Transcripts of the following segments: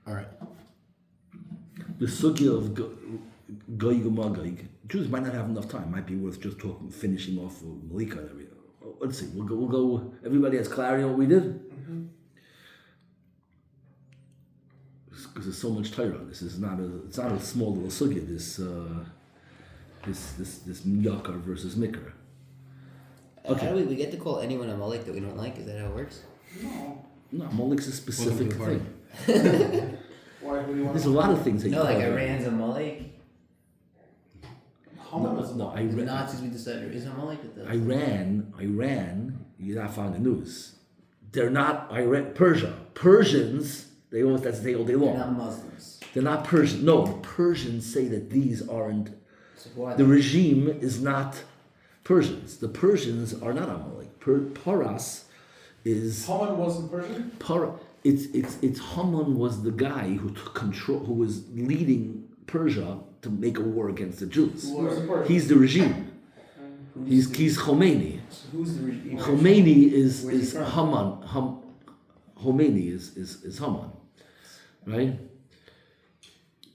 All right. The sugya of Goyg and Magog, Jews might not have enough time. Might be worth just finishing off Malika and everything. Let's see. We'll go. Everybody has clarity on what we did. Because there's so much Torah. This is not it's not a small little sugya. This Miyakar versus Mikra. Okay. How do we get to call anyone a Malik that we don't like? Is that how it works? No, Malik's a specific thing. Why? What do you want? There's a lot of things that you No, like call it. Iran's a Malik. No, The Nazis we decided is a Malik. Iran, you're not following the news. They're not Persia. Persians, they always that's they all day long. They're not Muslims. They're not Persian. No, the Persians say that these aren't. So why The regime is not Persians. The Persians are not Amalek. Paras is. Haman wasn't Persian? It's Haman was the guy who took control, who was leading Persia to make a war against the Jews. Who was the Persian? He's the regime. He's Khomeini. So who's the regime? Khomeini is Where's he from? Haman. Khomeini is Haman, right?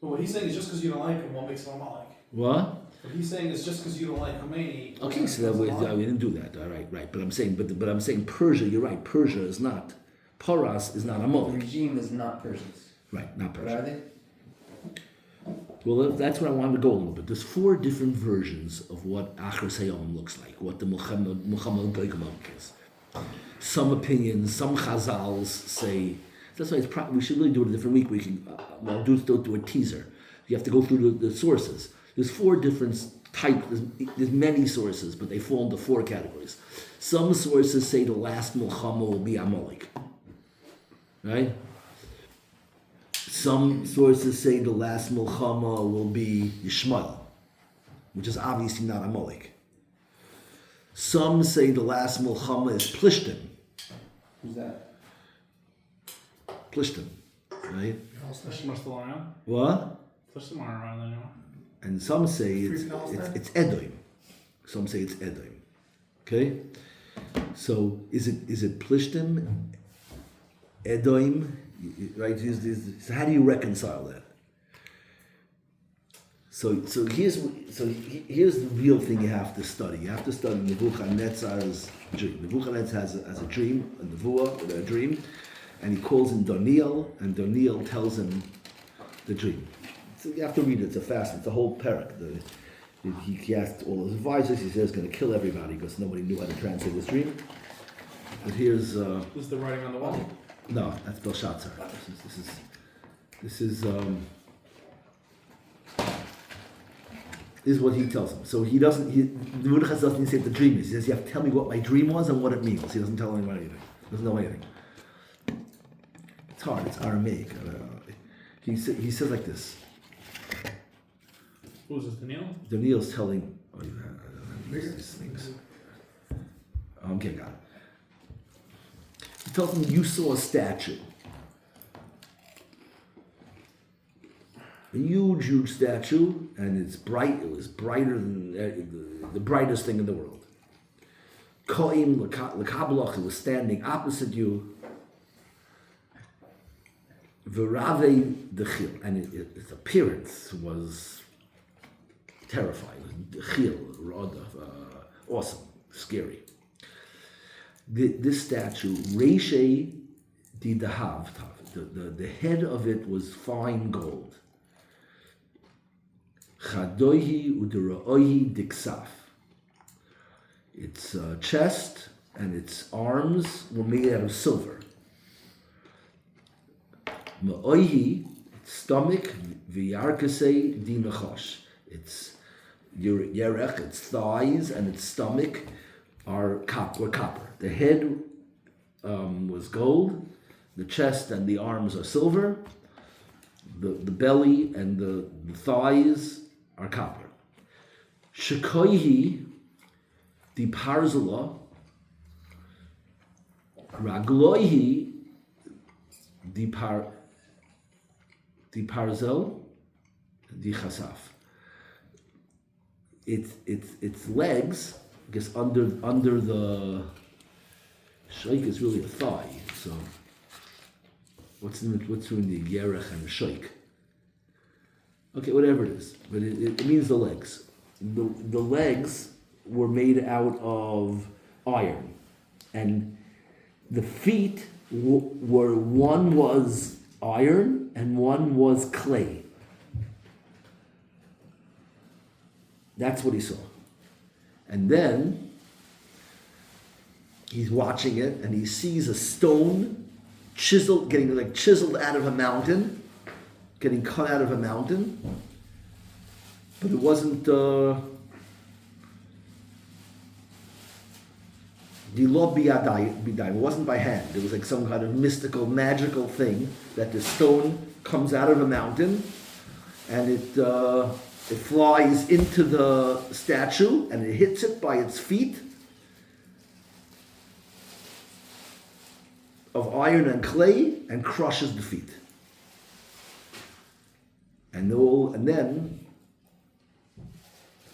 But what he's saying is just because you don't like him, what makes him a Malik? What? What he's saying is just because you don't like Khomeini. Okay, so that we didn't do that. All right. But I'm saying, but I'm saying Persia. You're right. Persia is not. Paras is not The Amalek. regime is not Persians. Right, not What Persia. are they? Well, that's where I wanted to go a little bit. There's 4 different versions of what Achar Sayom looks like, what the Muhammad Goygamok is. Some opinions, some Chazals say, that's why we should really do it a different week. We can, do a teaser. You have to go through the sources. There's 4 different types, there's many sources, but they fall into 4 categories. Some sources say the last Milchama will be Amalek. Right? Some sources say the last Milchama will be Yishmael, which is obviously not Amalek. Some say the last Milchama is Plishtim. Who's that? Plishtim, right? Plishtim are still around? What? Plishtim aren't around anymore. And some say it's Edom. Some say it's Edom. Okay? So is it Plishtim, Edom, right? So how do you reconcile that? So here's the real thing you have to study. You have to study Nebuchadnezzar's dream. Nebuchadnezzar has a dream, a nevuah, a dream, and he calls in Daniel, and Daniel tells him the dream. So you have to read it. It's a whole parak. He asked all his advisors. He says he's going to kill everybody because nobody knew how to translate his dream. But here's Who's the writing on the wall? no, that's Belshazzar. This is what he tells him. So Nebuchadnezzar doesn't say what the dream is. He says you have to tell me what my dream was and what it means. He doesn't tell anyone anything. Doesn't know anything. It's hard. It's Aramaic. He says like this. Who's this, Daniel? Daniel's telling. Oh, these things. Okay, got it. He tells him you saw a statue. A huge statue, and it's bright. It was brighter than the brightest thing in the world. Koim l'kablach, it was standing opposite you. Verave dechil, and its appearance was terrifying. Dechil, awesome, scary. This statue, Reishe di Dahav, the head of it was fine gold. Chadohi udera'ohi diksaf. Its chest and its arms were made out of silver. Ma'ohi, its stomach, v'yarkasei di nachosh. Its yerech, its thighs and its stomach were copper. The head was gold, the chest and the arms are silver, the belly and the thighs are copper. Shekoihi di parzula, ragloihi di parzel, di chasaf. Its legs, I guess under the shaykh is really a thigh, so what's between the Yerech and the Shoik? Okay, whatever it is, but it means the legs. The legs were made out of iron, and the feet were one was iron and one was clay. That's what he saw. And then he's watching it and he sees a stone getting chiseled out of a mountain, getting cut out of a mountain. But it wasn't it wasn't by hand. It was like some kind of mystical, magical thing that the stone comes out of a mountain and it flies into the statue and it hits it by its feet of iron and clay and crushes the feet. And then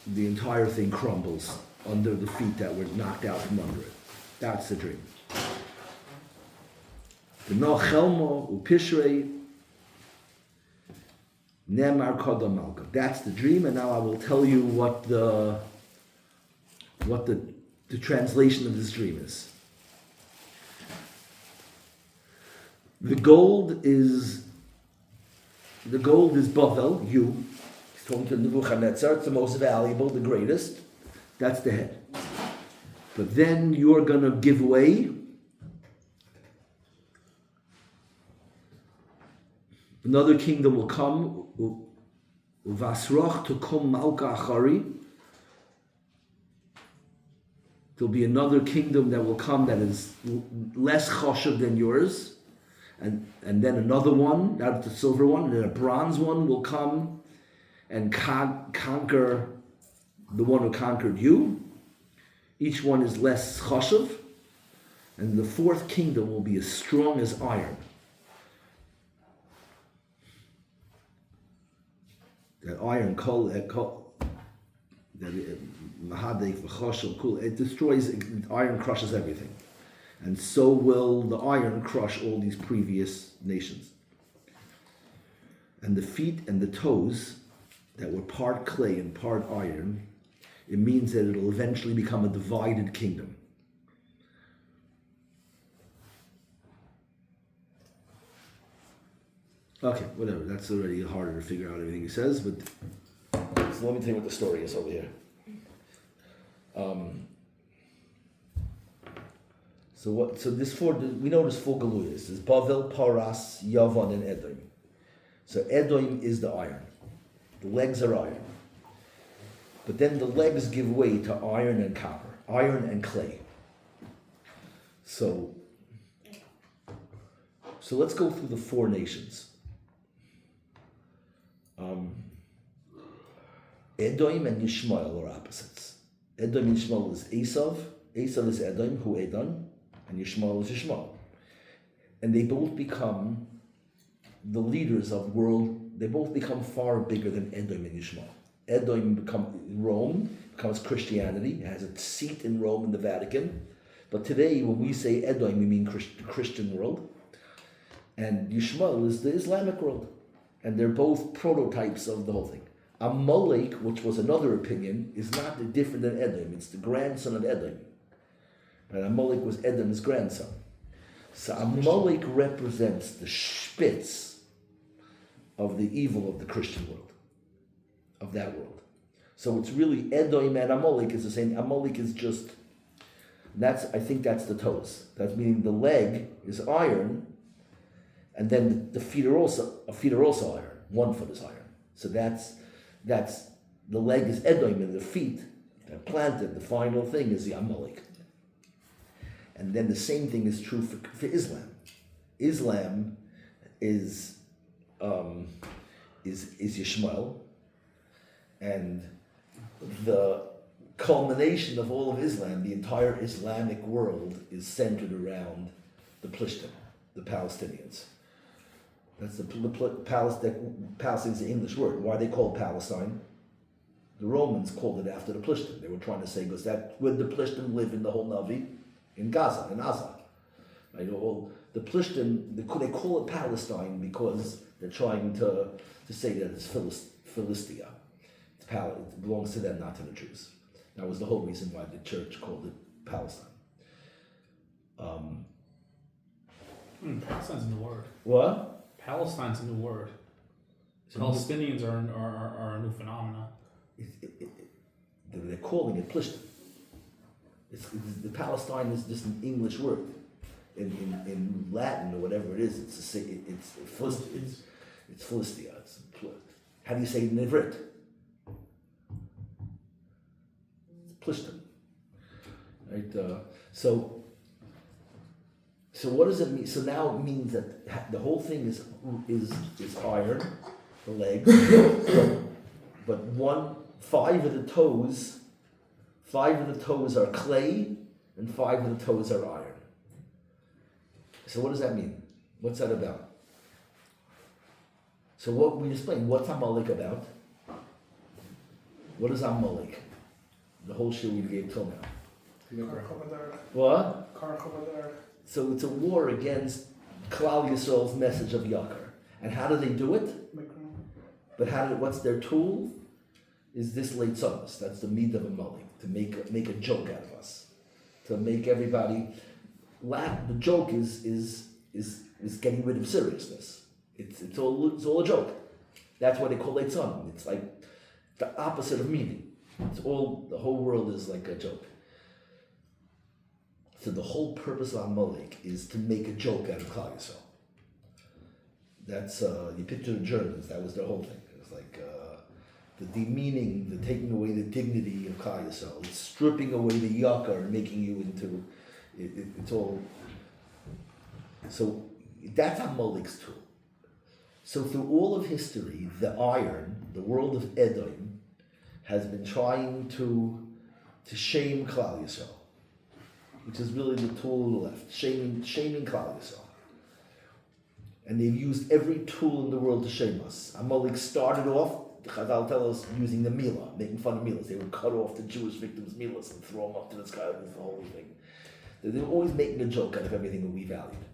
the entire thing crumbles under the feet that were knocked out from under it. That's the dream. The no chelmo upishrei nemar kodam malka. That's the dream, and now I will tell you what the translation of this dream is. The gold is Bavel, you. He's talking to Nebuchadnezzar. It's the most valuable, the greatest. That's the head. But then you're going to give way. Another kingdom will come. Uvasroch to kum malka achari. There'll be another kingdom that will come that is less choshev than yours. And then another one, that's the silver one, and then a bronze one will come and conquer the one who conquered you. Each one is less chashuv, and the fourth kingdom will be as strong as iron. That iron it destroys, iron crushes everything. And so will the iron crush all these previous nations. And the feet and the toes that were part clay and part iron, it means that it'll eventually become a divided kingdom. Okay, whatever. That's already harder to figure out everything he says, but so let me tell you what the story is over here. So we know there's four galuyas. There's Bavel, Paras, Yavan, and Edom. So Edom is the iron. The legs are iron. But then the legs give way to iron and copper, iron and clay. So let's go through the four nations. Edom and Yishmael are opposites. Edom and Yishmael is Esav. Esav is Edom, who Edom, and Yishmael is Yishmael. And they both become the leaders of the world. They both become far bigger than Edom and Yishmael. Rome becomes Christianity. It has a seat in Rome in the Vatican. But today, when we say Edom, we mean the Christian world. And Yishmael is the Islamic world. And they're both prototypes of the whole thing. Amalek, which was another opinion, is not different than Edom. It's the grandson of Edom. But Amalek was Edom's grandson. So Amalek represents the spitz of the evil of the Christian world, of that world. So it's really Edom and Amalek is the same. Amalek is just, I think that's the toes. That's meaning the leg is iron, and then the feet are also iron. One foot is iron. So that's the leg is Edom, and the feet are planted. The final thing is the Amalek. And then the same thing is true for Islam. Islam is Yishmael, and the culmination of all of Islam, the entire Islamic world, is centered around the Plishtim, the Palestinians. That's Palestine is the English word. Why are they called Palestine? The Romans called it after the Plishtim. They were trying to say, because where the Plishtim live in the whole Navi, in Gaza, in Gaza. Right? All The Plishtim, they call it Palestine because they're trying to say that it's Philistia. It belongs to them, not to the Jews. That was the whole reason why the church called it Palestine. Palestine's a new word. What? Palestine's a new word. So Palestinians are a new phenomenon. they're calling it Plishtim. The Palestine is just an English word. In Latin or whatever it is, it's Philistia. How do you say it in Ivrit? It's Plishtim. Right? So what does it mean? So now it means that the whole thing is iron, the legs, but five of the toes are clay, and 5 of the toes are iron. So what does that mean? What's that about? So what we explained, what's Amalek about? What is Amalek? The whole shit we gave till now. What? So it's a war against Klal Yisrael's message of Yakar. And how do they do it? But what's their tool? Is this Leitzonos. That's the meat of Amalek, to make a joke out of us. To make everybody laugh. The joke is getting rid of seriousness. It's all a joke. That's why they call it Leitzonos. It's like the opposite of meaning. The whole world is like a joke. So the whole purpose of Amalek is to make a joke out of Klal Yisrael. That's you picture the Germans. That was their whole thing. It was like the demeaning, the taking away the dignity of Klal Yisrael. It's stripping away the yakar and making you into. It's all. So that's Amalek's tool. So through all of history, the iron, the world of Edom, has been trying to shame Klal Yisrael, which is really the tool on the left, shaming Klal Yisrael. And they've used every tool in the world to shame us. Amalek started off, the Chazal tell us, using the milah, making fun of milahs. They would cut off the Jewish victims' milahs and throw them up to the sky. This is the whole thing. They were always making a joke out of everything that we valued.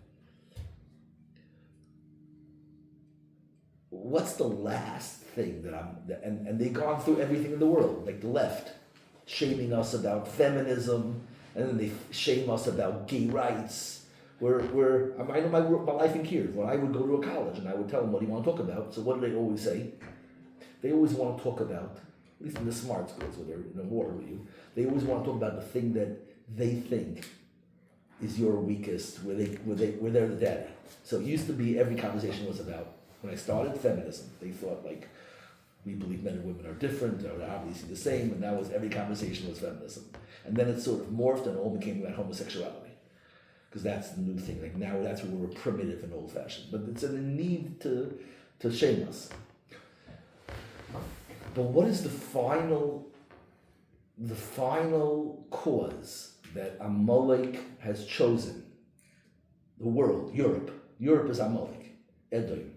What's the last thing and they've gone through everything in the world, like the left, shaming us about feminism, and then they shame us about gay rights. I know my life in Kiev, when I would go to a college and I would tell them, what do you want to talk about? So what do they always say? They always want to talk about, at least in the smart schools where they're in a war with you, they always want to talk about the thing that they think is your weakest, where they're the daddy. So it used to be every conversation was about, when I started feminism, they thought like, we believe men and women are different, they're obviously the same, and that was every conversation was feminism. And then it sort of morphed and all became about homosexuality. Because that's the new thing. Like now that's where we're primitive and old-fashioned. But it's a need to shame us. But what is the final cause that Amalek has chosen? The world, Europe. Europe is Amalek, Edom,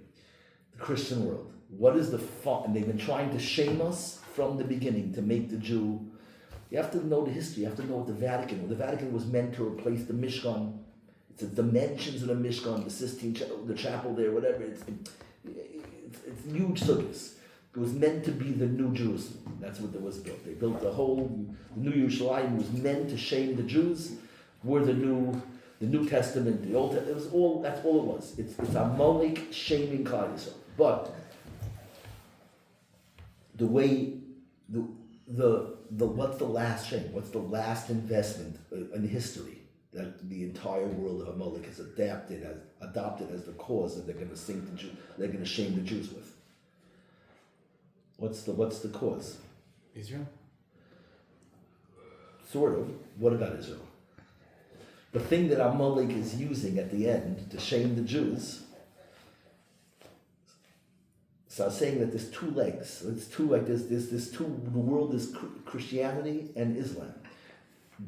the Christian world. What is and they've been trying to shame us from the beginning to make the Jew. You have to know the history. You have to know what the Vatican was. The Vatican was meant to replace the Mishkan. It's the dimensions of the Mishkan, the Sistine Chapel, the chapel there, whatever. It's huge sukkahs. It was meant to be the new Jerusalem. That's what it was built. They built the new Yerushalayim was meant to shame the Jews. We're the New Testament, the Old Testament. It was all. That's all it was. It's Amalek shaming Klal Yisrael. But the way what's the last shame? What's the last investment in history that the entire world of Amalek has adopted as the cause that they're going to they're going to shame the Jews with? What's the cause? Israel? Sort of. What about Israel? The thing that Amalek is using at the end to shame the Jews. So I was saying that there's two legs. It's two like there's two. The world is Christianity and Islam.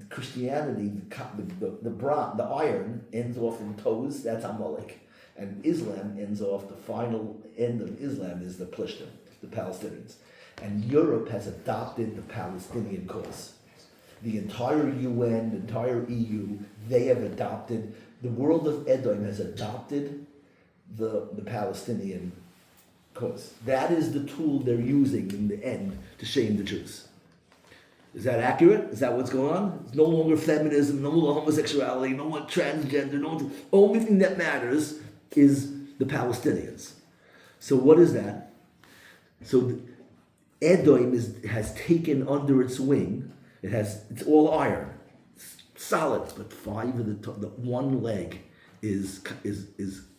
Christianity, the iron ends off in toes. That's Amalek, and Islam ends off. The final end of Islam is the Plishtim, the Palestinians, and Europe has adopted the Palestinian cause. The entire UN, the entire EU, they have adopted, the world of Edom has adopted the Palestinian cause. That is the tool they're using in the end to shame the Jews. Is that accurate? Is that what's going on? It's no longer feminism, no longer homosexuality, no more transgender, no only thing that matters is the Palestinians. So what is that? So Edom has taken under its wing, it's all iron, solid, but five of the one leg is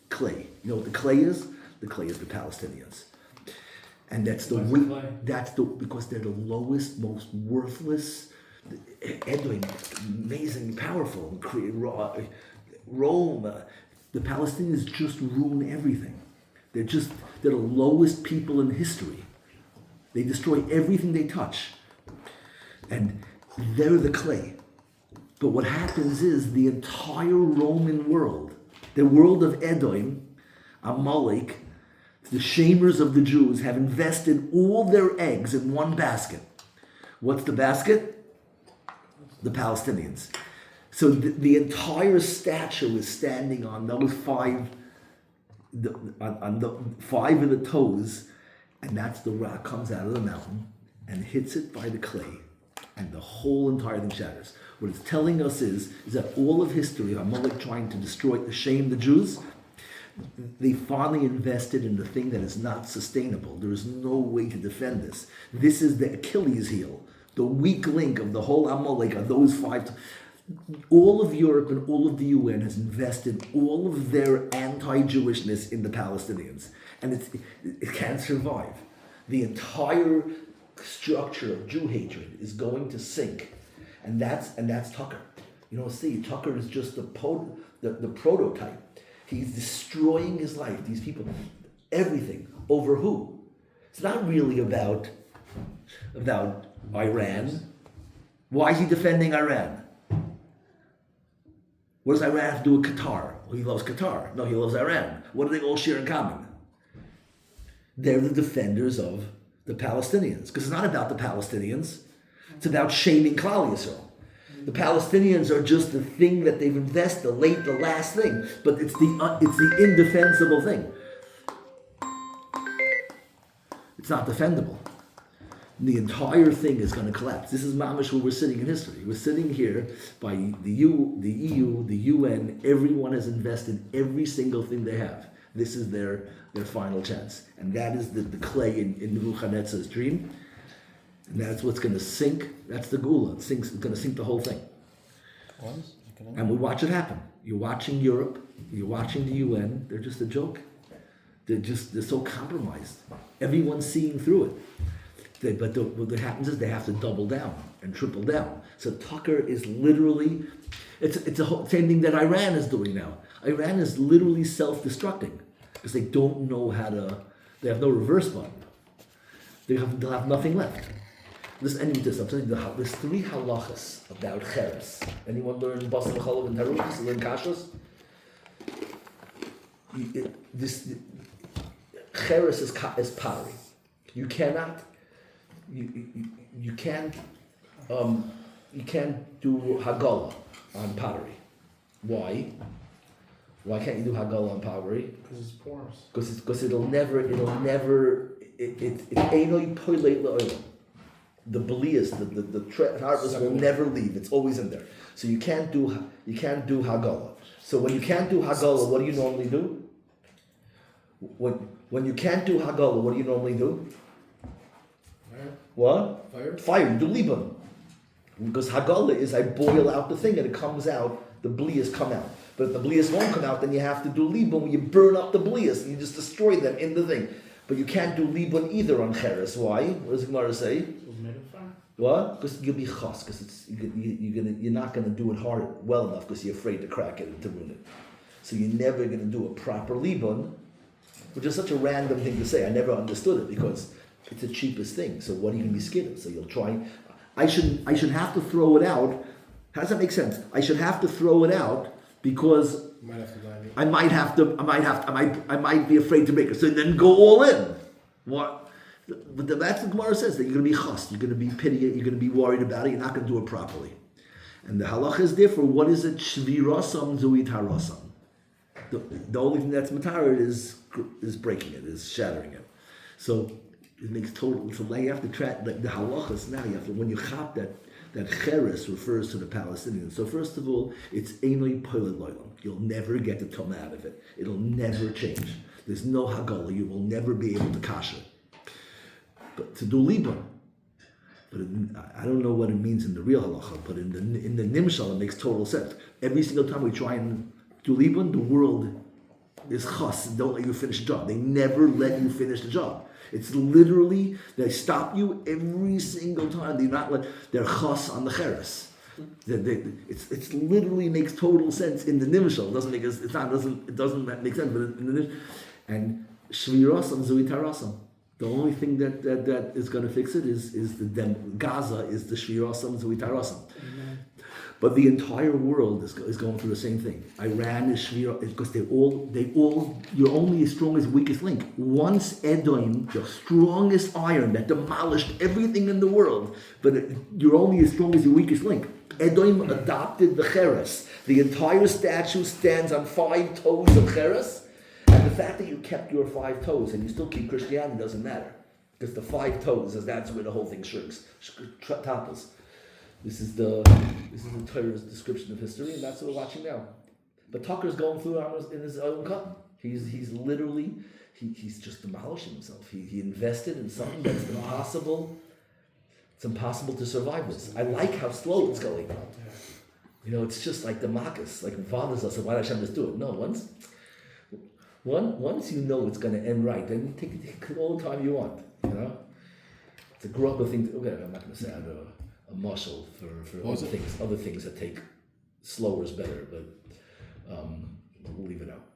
clay. You know what the clay is? The clay is the Palestinians. And that's because they're the lowest, most worthless. Edom, amazingly powerful. Rome, the Palestinians just ruin everything. They're the lowest people in history. They destroy everything they touch. And they're the clay. But what happens is the entire Roman world, the world of Edom, Amalek, the shamers of the Jews, have invested all their eggs in one basket. What's the basket? The Palestinians. So the entire statue is standing on those five of the toes, and that's the rock comes out of the mountain and hits it by the clay, and the whole entire thing shatters. What it's telling us is that all of history, Amalek trying to shame the Jews, they finally invested in the thing that is not sustainable. There is no way to defend this. This is the Achilles heel, the weak link of the whole Amalek, of those five. All of Europe and all of the UN has invested all of their anti-Jewishness in the Palestinians. And it can't survive. The entire structure of Jew hatred is going to sink. And that's Tucker. You know, see, Tucker is just the prototype. He's destroying his life. These people, everything, over who? It's not really about Iran. Why is he defending Iran? What does Iran have to do with Qatar? Well, he loves Qatar. No, he loves Iran. What do they all share in common? They're the defenders of the Palestinians. Because it's not about the Palestinians. It's about shaming Klal Yisrael. The Palestinians are just the thing that they've invested, the last thing. But it's the indefensible thing. It's not defendable. The entire thing is going to collapse. This is mamish where we're sitting in history. We're sitting here by the EU, the UN. Everyone has invested every single thing they have. This is their final chance. And that is the clay in Nebuchadnezzar's dream. And that's what's going to sink. That's the Gula. It's going to sink the whole thing. And we watch it happen. You're watching Europe. You're watching the UN. They're just a joke. They're so compromised. Everyone's seeing through it. But what happens is they have to double down and triple down. So Tucker is literally, it's a whole, same thing that Iran is doing now. Iran is literally self-destructing because they don't know how to, they have no reverse button. They'll have nothing left. I'm telling you, there's 3 halachas about cheres. Anyone learn Basel Chalov and Tarus? Learn Kashas? Cheres is pottery. You can't do Hagala on pottery. Why? Why can't you do Hagala on pottery? Because it's porous. Because it'll never, it's Einoi Poileit Le'olam. The belias, the harvest will never leave. It's always in there. So you can't do Hagala. So when you can't do Hagala, what do you normally do? When you can't do Hagala, what do you normally do? Fire. What? Fire. You do Liban. Because Hagala is I boil out the thing and it comes out, the blias come out. But if the blias won't come out, then you have to do Liban where you burn up the blias and you just destroy them in the thing. But you can't do Liban either on Cheres. Why? What does Gemara say? It was made of fire. What? Because you'll be chas, because you're not going to do it hard well enough because you're afraid to crack it and to ruin it. So you're never going to do a proper Liban, which is such a random thing to say. I never understood it because it's the cheapest thing. So what are you going to be scared of? So you'll try. I should have to throw it out. How does that make sense? I should have to throw it out because You might have to dive in. I might be afraid to make it. So then go all in. What? But that's what Gemara says, that you're going to be chas, you're going to be pity it, you're going to be worried about it, you're not going to do it properly. And the halacha is therefore, what is it? Shvirasam zuit harasam. The only thing that's matarid is breaking it, is shattering it. So it makes total. So now you have to track the halachas. Now you have to, when you chop that cheres refers to the Palestinians. So first of all, it's einoi poiled loylam. You'll never get the tumah out of it. It'll never change. There's no hagala. You will never be able to kasha. But to do liban. But I don't know what it means in the real halacha, but in the nimshal it makes total sense. Every single time we try and do liban, the world is chas, don't let you finish the job. They never let you finish the job. It's literally, they stop you every single time. They're chas on the cheres. It's literally makes total sense in the nimshal. It doesn't make it doesn't make sense. But and shvirasam zuitarasam. The only thing that is going to fix it is Gaza is the shvirasam zuitarasam. But the entire world is going through the same thing. Iran is shvira because they all you're only as strong as the weakest link. Once Edom, the strongest iron that demolished everything in the world, but you're only as strong as your weakest link. Edom adopted the cheres. The entire statue stands on 5 toes of cheres. And the fact that you kept your 5 toes and you still keep Christianity doesn't matter. Because the 5 toes, that's where the whole thing shrinks, topples. This is the Torah's description of history, and that's what we're watching now. But Tucker's going through in his own cut. He's literally, he's just demolishing himself. He invested in something that's impossible. It's impossible to survive this. I like how slow it's going. It's just like the Makkas, like fathers us, why did Hashem just do it? No, once you know it's going to end right, then you take all the time you want. It's a grumpy thing. Okay, I'm not going to say I have a muscle for other things that take slower is better, but we'll leave it out.